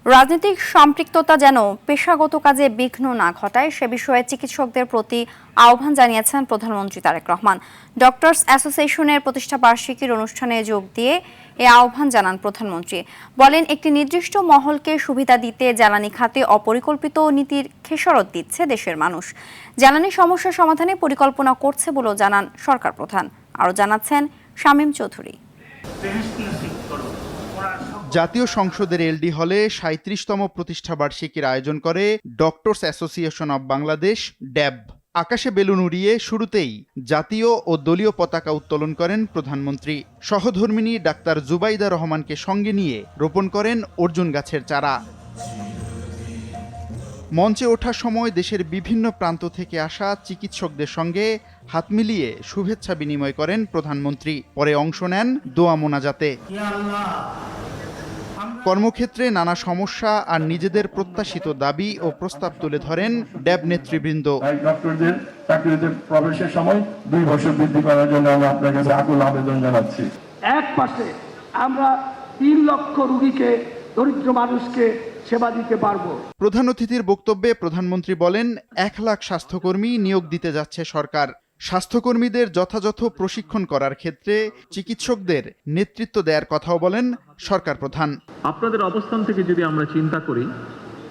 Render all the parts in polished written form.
রাজনৈতিক সম্পৃক্ততা যেন পেশাগত কাজে বিঘ্ন না ঘটায় সে বিষয়ে চিকিৎসকদের প্রতি আহ্বান জানিয়েছেন প্রধানমন্ত্রী তারেক রহমান। ডক্টরস অ্যাসোসিয়েশনের প্রতিষ্ঠা বার্ষিকীর অনুষ্ঠানে যোগ দিয়ে এ আহ্বান জানান প্রধানমন্ত্রী। বলেন, একটি নির্দিষ্ট মহলকে সুবিধা দিতে জ্বালানি খাতে অপরিকল্পিত নীতির খেসারত দিচ্ছে দেশের মানুষ। জ্বালানি সমস্যা সমাধানে পরিকল্পনা করছে বলেও জানান সরকার প্রধান। আরও জানাচ্ছেন শামীম চৌধুরী। জাতীয় সংসদের এলডি হলে ৩৭তম প্রতিষ্ঠা বার্ষিকীর আয়োজন করে ডক্টরস অ্যাসোসিয়েশন অব বাংলাদেশ ড্যাব। আকাশে বেলুন উড়িয়ে শুরুতেই জাতীয় ও দলীয় পতাকা উত্তোলন করেন প্রধানমন্ত্রী। সহধর্মিণী ডাক্তার জুবাইদা রহমানকে সঙ্গে নিয়ে রোপণ করেন অর্জুন গাছের চারা। মঞ্চে ওঠার সময় দেশের বিভিন্ন প্রান্ত থেকে আসা চিকিৎসকদের সঙ্গে হাত মিলিয়ে শুভেচ্ছা বিনিময় করেন প্রধানমন্ত্রী। পরে অংশ নেন দোয়া মোনাজাতে। কর্মক্ষেত্রে নানা সমস্যা আর নিজেদের প্রত্যাশিত দাবি ও প্রস্তাব তুলে ধরেন ড্যাব নেতৃবৃন্দ। ডক্টরদের চাকরিতে প্রবেশের সময় 2 বছর বৃদ্ধি করার জন্য আমরা আপনার কাছে আকুল আবেদন জানাচ্ছি। এক পাশে আমরা 3 লক্ষ রোগীকে, দরিদ্র মানুষকে সেবা দিতে পারবো। প্রধান অতিথির বক্তব্যে প্রধানমন্ত্রী বলেন, 1 লাখ স্বাস্থ্যকর্মী নিয়োগ দিতে যাচ্ছে সরকার। স্বাস্থ্যকর্মীদের যথাযথ প্রশিক্ষণ করার ক্ষেত্রে চিকিৎসকদের নেতৃত্ব দেওয়ার কথাও বলেন সরকার প্রধান। আপনাদের অবস্থান থেকে যদি আমরা চিন্তা করি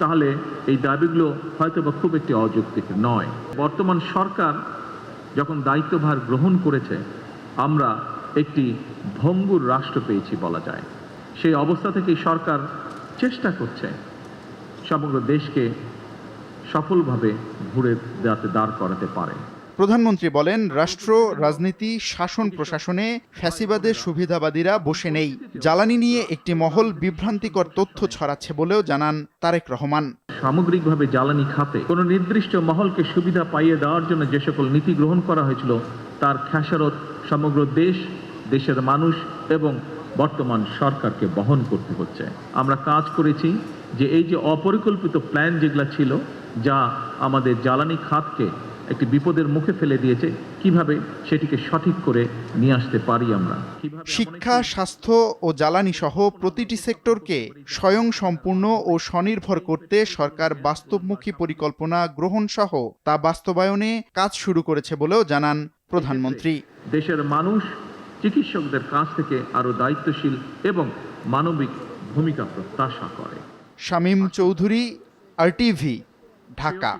তাহলে এই দাবিগুলো হয়তো বা খুব একটি অযৌক্তিক নয়। বর্তমান সরকার যখন দায়িত্বভার গ্রহণ করেছে, আমরা একটি ভঙ্গুর রাষ্ট্র পেয়েছি বলা যায়। সেই অবস্থা থেকে সরকার চেষ্টা করছে সমগ্র দেশকে সফলভাবে ঘুরে যাতে দাঁড় করাতে পারে। প্রধানমন্ত্রী বলেন, রাষ্ট্র, রাজনীতি, শাসন প্রশাসনে ফ্যাসিবাদের সুবিধাবাদীরা বসে নেই। জ্বালানি নিয়ে একটি মহল বিভ্রান্তিকর তথ্য ছড়াচ্ছে বলেও জানান তারেক রহমান। সামগ্রিকভাবে জ্বালানি খাতে কোনো নির্দিষ্ট মহলকে সুবিধা পাইয়ে দেওয়ার জন্য যে সকল নীতি গ্রহণ করা হয়েছিল তার খেসারত সমগ্র দেশের মানুষ এবং বর্তমান সরকারকে বহন করতে হচ্ছে। আমরা কাজ করেছি যে এই যে অপরিকল্পিত প্ল্যান যেগুলো ছিল, যা আমাদের জ্বালানি খাতকে একটি বিপদের মুখে ফেলে দিয়েছে, কিভাবে সেটিকে সঠিক করে নিয়ে আসতে পারি আমরা। শিক্ষা, স্বাস্থ্য ও জ্বালানি সহ প্রতিটি সেক্টরকে স্বয়ংসম্পূর্ণ ও স্বনির্ভর করতে সরকার বাস্তবমুখী পরিকল্পনা গ্রহণ সহ তা বাস্তবায়নে কাজ শুরু করেছে বলেও জানান প্রধানমন্ত্রী। দেশের মানুষ চিকিৎসকদের কাছ থেকে আরো দায়িত্বশীল এবং মানবিক ভূমিকা প্রত্যাশা করে। শামীম চৌধুরী, RTV, ঢাকা।